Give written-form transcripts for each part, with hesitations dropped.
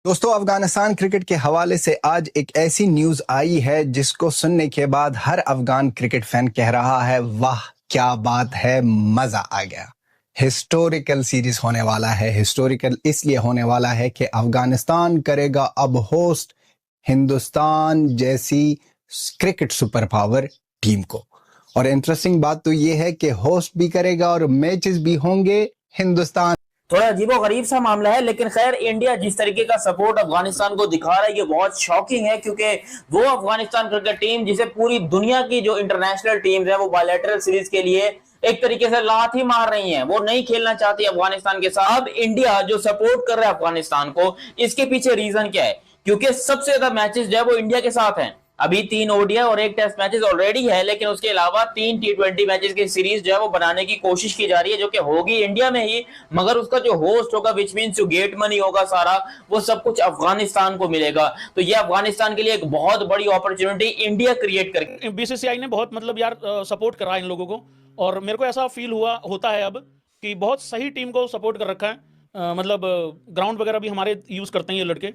दोस्तों, अफगानिस्तान क्रिकेट के हवाले से आज एक ऐसी न्यूज आई है जिसको सुनने के बाद हर अफगान क्रिकेट फैन कह रहा है, वाह क्या बात है, मजा आ गया। हिस्टोरिकल सीरीज होने वाला है। हिस्टोरिकल इसलिए होने वाला है कि अफगानिस्तान करेगा अब होस्ट हिंदुस्तान जैसी क्रिकेट सुपर पावर टीम को। और इंटरेस्टिंग बात तो ये है कि होस्ट भी करेगा और मैचेस भी होंगे हिंदुस्तान। थोड़ा अजीबो गरीब सा मामला है, लेकिन खैर इंडिया जिस तरीके का सपोर्ट अफगानिस्तान को दिखा रहा है ये बहुत शॉकिंग है, क्योंकि वो अफगानिस्तान क्रिकेट टीम जिसे पूरी दुनिया की जो इंटरनेशनल टीम्स है वो बायलैटरल सीरीज के लिए एक तरीके से लात ही मार रही हैं, वो नहीं खेलना चाहती अफगानिस्तान के साथ। अब इंडिया जो सपोर्ट कर रहा है अफगानिस्तान को, इसके पीछे रीजन क्या है? क्योंकि सबसे ज्यादा मैचेस जो है वो इंडिया के साथ हैं। अभी 3 ओडीआई और 1 टेस्ट मैचेस ऑलरेडी है, लेकिन उसके अलावा 3 टी20 मैचेस की सीरीज जो है वो बनाने की कोशिश की जा रही है, जो कि होगी इंडिया में ही, मगर उसका जो होस्ट होगा, विच मींस जो गेट मनी होगा सारा, वो सब कुछ अफगानिस्तान को मिलेगा। तो ये अफगानिस्तान के लिए एक बहुत बड़ी अपॉर्चुनिटी इंडिया क्रिएट करके बीसीसीआई ने बहुत सपोर्ट करा इन लोगों को, और मेरे को ऐसा फील होता है अब कि बहुत सही टीम को सपोर्ट कर रखा है। ग्राउंड वगैरह भी हमारे यूज करते हैं ये लड़के।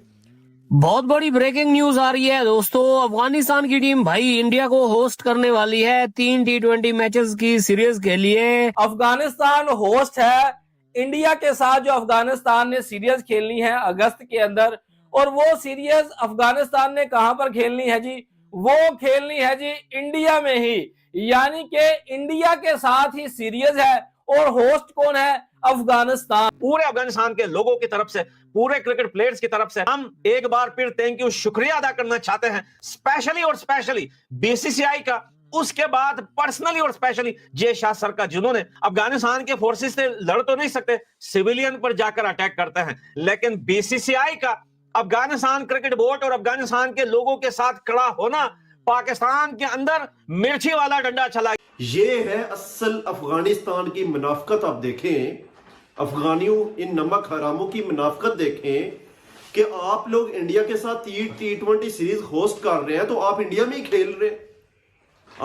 बहुत बड़ी ब्रेकिंग न्यूज आ रही है दोस्तों। अफगानिस्तान की टीम भाई इंडिया को होस्ट करने वाली है 3 टी20 मैचेस की सीरीज के लिए। अफगानिस्तान होस्ट है इंडिया के साथ, जो अफगानिस्तान ने सीरीज खेलनी है अगस्त के अंदर। और वो सीरीज अफगानिस्तान ने कहां पर खेलनी है जी? वो खेलनी है जी इंडिया में ही, यानी कि इंडिया के साथ ही सीरीज है। और होस्ट कौन है? अफगानिस्तान। पूरे अफगानिस्तान के लोगों की तरफ से, पूरे क्रिकेट प्लेयर्स की तरफ से हम एक बार फिर थैंक यू, शुक्रिया अदा करना चाहते हैं, स्पेशली बीसीसीआई का, उसके बाद पर्सनली और स्पेशली जय शाह सर का, जिन्होंने अफगानिस्तान के फोर्सेस से लड़ तो नहीं सकते, सिविलियन पर जाकर अटैक करते हैं, लेकिन बीसीसीआई का अफगानिस्तान क्रिकेट बोर्ड और अफगानिस्तान के लोगों के साथ खड़ा होना, पाकिस्तान के अंदर मिर्ची वाला डंडा चला। ये है असल अफगानिस्तान की मुनाफकत। आप देखें, अफगानियों, इन नमक हरामों की मुनाफकत देखें कि आप लोग इंडिया के साथ टी20 सीरीज होस्ट कर रहे हैं, तो आप इंडिया में ही खेल रहे हैं।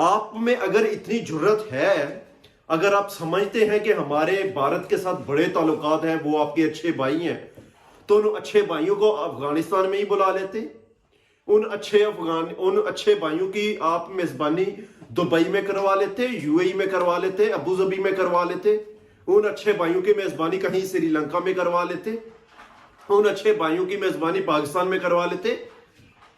आप में अगर इतनी जुर्रत है, अगर आप समझते हैं कि हमारे भारत के साथ बड़े ताल्लुकात हैं, वो आपके अच्छे भाई हैं, तो उन अच्छे भाइयों को अफगानिस्तान में ही बुला लेते। उन अच्छे भाइयों की आप मेजबानी दुबई में करवा लेते, यूएई में करवा लेते, अबू धाबी में करवा लेते। उन अच्छे भाइयों की मेजबानी कहीं श्रीलंका में करवा लेते, उन अच्छे भाइयों की मेजबानी पाकिस्तान में करवा लेते।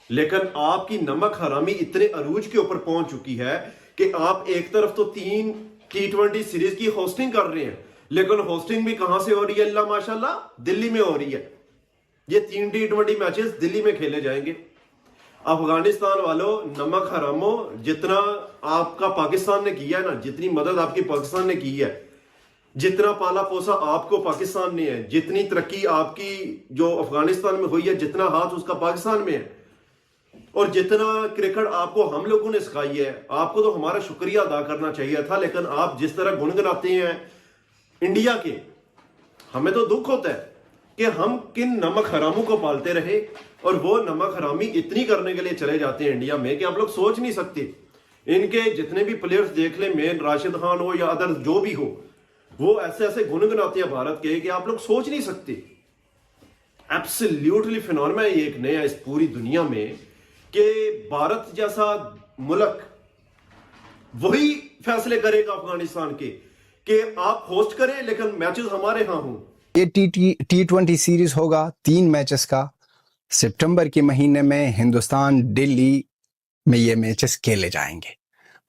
लेकिन आपकी नमक हरामी इतने अरूज के ऊपर पहुंच चुकी है कि आप एक तरफ तो 3 टी20 सीरीज की होस्टिंग कर रहे हैं, लेकिन होस्टिंग भी कहां से हो रही है? अल्लाह माशाल्लाह, दिल्ली में हो रही है। ये 3 टी20 मैचेस दिल्ली में खेले जाएंगे। अफगानिस्तान वालों, नमक हरामो, जितना आपका पाकिस्तान ने किया ना, जितनी मदद आपकी पाकिस्तान ने की है, जितना पाला पोसा आपको पाकिस्तान ने है, जितनी तरक्की आपकी जो अफगानिस्तान में हुई है, जितना हाथ उसका पाकिस्तान में है, और जितना क्रिकेट आपको हम लोगों ने सिखाई है, आपको तो हमारा शुक्रिया अदा करना चाहिए था। लेकिन आप जिस तरह गुनगुनाते हैं इंडिया के, हमें तो दुख होता है कि हम किन नमक हरामों को पालते रहे, और वो नमक हरामी इतनी करने के लिए चले जाते हैं इंडिया में कि आप लोग सोच नहीं सकते। इनके जितने भी प्लेयर्स देख ले, मेन राशिद खान हो या अदर जो भी हो, वो ऐसे ऐसे गुनगुनाते हैं भारत के कि आप लोग सोच नहीं सकते। एब्सोल्युटली फिनोमेना ये एक नया इस पूरी दुनिया में कि भारत जैसा मुल्क वही फैसले करेगा अफगानिस्तान के कि आप होस्ट करें, लेकिन मैचेस हमारे यहां हों। ये टी20 सीरीज होगा 3 मैचेस का। सितंबर के महीने में हिंदुस्तान दिल्ली में ये मैचेस खेले जाएंगे।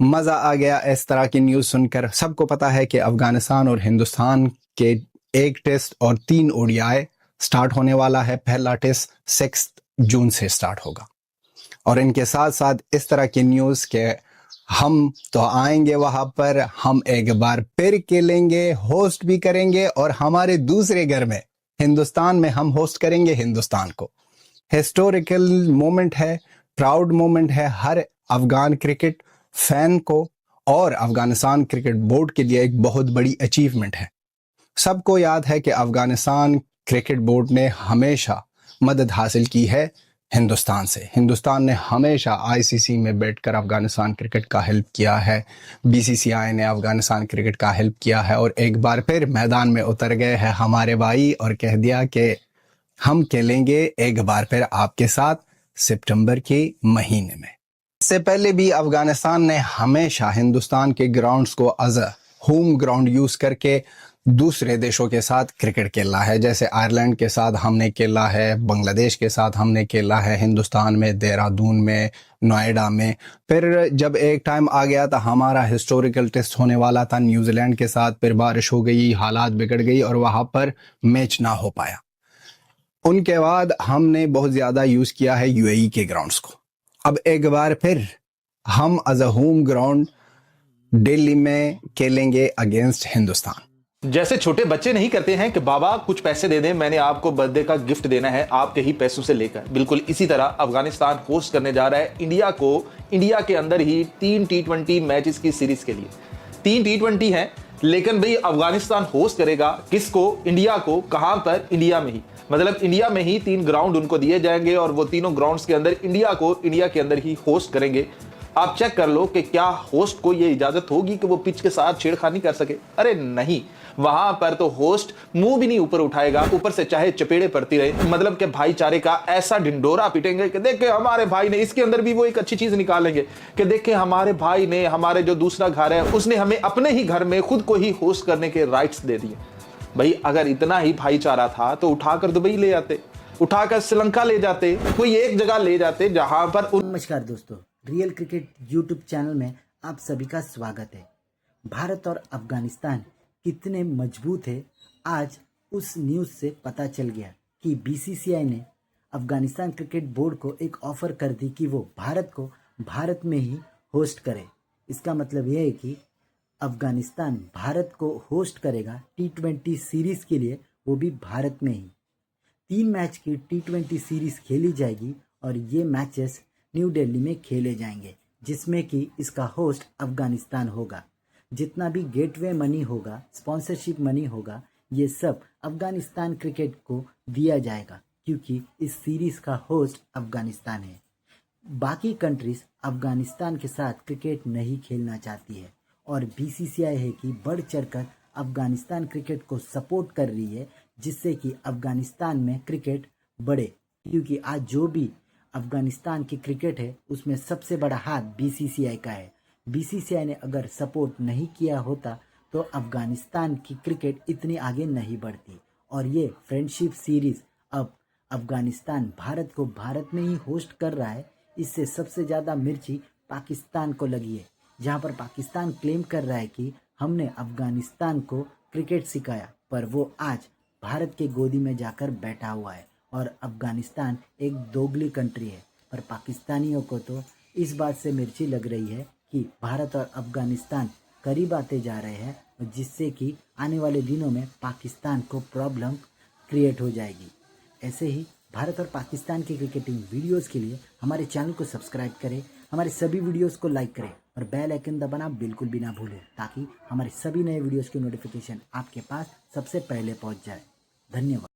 मजा आ गया इस तरह की न्यूज सुनकर। सबको पता है कि अफगानिस्तान और हिंदुस्तान के 1 टेस्ट और 3 ओडीआई स्टार्ट होने वाला है। पहला टेस्ट 6 जून से स्टार्ट होगा, और इनके साथ साथ इस तरह की न्यूज के हम तो आएंगे वहां पर, हम एक बार फिर खेलेंगे, होस्ट भी करेंगे, और हमारे दूसरे घर में हिंदुस्तान में हम होस्ट करेंगे हिंदुस्तान को। हिस्टोरिकल मोमेंट है, प्राउड मोमेंट है हर अफगान क्रिकेट फैन को, और अफगानिस्तान क्रिकेट बोर्ड के लिए एक बहुत बड़ी अचीवमेंट है। सबको याद है कि अफगानिस्तान क्रिकेट बोर्ड ने हमेशा मदद हासिल की है हिंदुस्तान से। हिंदुस्तान ने हमेशा आईसीसी में बैठकर अफगानिस्तान क्रिकेट का हेल्प किया है, बीसीसीआई ने अफगानिस्तान क्रिकेट का हेल्प किया है, और एक बार फिर मैदान में उतर गए हैं हमारे भाई और कह दिया कि हम खेलेंगे एक बार फिर आपके साथ सितंबर के महीने में। इससे पहले भी अफगानिस्तान ने हमेशा हिंदुस्तान के ग्राउंड्स को as a home ground use करके दूसरे देशों के साथ क्रिकेट खेला है। जैसे आयरलैंड के साथ हमने खेला है, बांग्लादेश के साथ हमने खेला है, हिंदुस्तान में देहरादून में, नोएडा में। फिर जब एक टाइम आ गया था हमारा हिस्टोरिकल टेस्ट होने वाला था न्यूजीलैंड के साथ, फिर बारिश हो गई, हालात बिगड़ गई और वहां पर मैच ना हो पाया। उनके बाद हमने बहुत ज्यादा यूज किया है यूएई के ग्राउंड्स को। अब एक बार फिर हम as a home ground Delhi में खेलेंगे अगेंस्ट हिंदुस्तान। जैसे छोटे बच्चे नहीं करते हैं कि बाबा कुछ पैसे दे दें, मैंने आपको बर्थडे का गिफ्ट देना है आपके ही पैसों से लेकर, बिल्कुल इसी तरह अफगानिस्तान होस्ट करने जा रहा है इंडिया को, इंडिया के अंदर ही 3 T20 मैचेस की सीरीज के लिए। 3 T20 हैं, लेकिन भाई अफगानिस्तान होस्ट करेगा किसको? इंडिया को। कहां पर? इंडिया में ही। मतलब इंडिया में ही 3 ग्राउंड उनको दिए जाएंगे और वो तीनों ग्राउंड्स के अंदर इंडिया को इंडिया के अंदर ही होस्ट करेंगे। आप चेक कर लो कि क्या होस्ट को ये इजाजत होगी कि वो पिच के साथ छेड़खानी कर सके? अरे नहीं, वहां पर तो होस्ट मुंह भी नहीं ऊपर उठाएगा, ऊपर से चाहे चपेड़े पड़ती रहे। मतलब कि भाईचारे का ऐसा ढिंडोरा पीटेंगे कि देखे हमारे भाई ने, इसके अंदर भी वो एक अच्छी चीज निकालेंगे कि देखे हमारे भाई ने, हमारे जो दूसरा घर है उसने हमें अपने ही घर में खुद को ही होस्ट करने के राइट्स दे दिए। भाई अगर इतना ही भाईचारा था तो उठाकर दुबई ले जाते, उठाकर श्रीलंका ले जाते, कोई एक जगह ले जाते जहां पर नमस्कार दोस्तों, रियल क्रिकेट यूट्यूब चैनल में आप सभी का स्वागत है। भारत और अफगानिस्तान कितने मजबूत है, आज उस न्यूज़ से पता चल गया कि बीसीसीआई ने अफगानिस्तान क्रिकेट बोर्ड को एक ऑफर कर दी कि वो भारत को भारत में ही होस्ट करे। इसका मतलब यह है कि अफगानिस्तान भारत को होस्ट करेगा T20 सीरीज़ के लिए, वो भी भारत में ही। 3 मैच की T20 सीरीज़ खेली जाएगी और ये मैचेस न्यू दिल्ली में खेले जाएंगे, जिसमें कि इसका होस्ट अफगानिस्तान होगा। जितना भी गेटवे मनी होगा, स्पॉन्सरशिप मनी होगा, ये सब अफगानिस्तान क्रिकेट को दिया जाएगा क्योंकि इस सीरीज़ का होस्ट अफगानिस्तान है। बाकी कंट्रीज अफगानिस्तान के साथ क्रिकेट नहीं खेलना चाहती है और बीसीसीआई है कि बढ़ चढ़कर अफगानिस्तान क्रिकेट को सपोर्ट कर रही है, जिससे कि अफगानिस्तान में क्रिकेट बढ़े। क्योंकि आज जो भी अफगानिस्तान की क्रिकेट है उसमें सबसे बड़ा हाथ बीसीसीआई का है। बीसीसीआई ने अगर सपोर्ट नहीं किया होता तो अफगानिस्तान की क्रिकेट इतनी आगे नहीं बढ़ती। और ये फ्रेंडशिप सीरीज़ अब अफगानिस्तान भारत को भारत में ही होस्ट कर रहा है। इससे सबसे ज़्यादा मिर्ची पाकिस्तान को लगी है, जहाँ पर पाकिस्तान क्लेम कर रहा है कि हमने अफगानिस्तान को क्रिकेट सिखाया, पर वो आज भारत के गोदी में जाकर बैठा हुआ है। और अफगानिस्तान एक दोगली कंट्री है, पर पाकिस्तानियों को तो इस बात से मिर्ची लग रही है कि भारत और अफगानिस्तान करीब आते जा रहे हैं, जिससे कि आने वाले दिनों में पाकिस्तान को प्रॉब्लम क्रिएट हो जाएगी। ऐसे ही भारत और पाकिस्तान की क्रिकेटिंग वीडियोस के लिए हमारे चैनल को सब्सक्राइब करें, हमारे सभी वीडियोस को लाइक करें और बेल आइकन दबाना बिल्कुल भी ना भूलें, ताकि हमारे सभी नए वीडियोस की नोटिफिकेशन आपके पास सबसे पहले पहुंच जाए। धन्यवाद।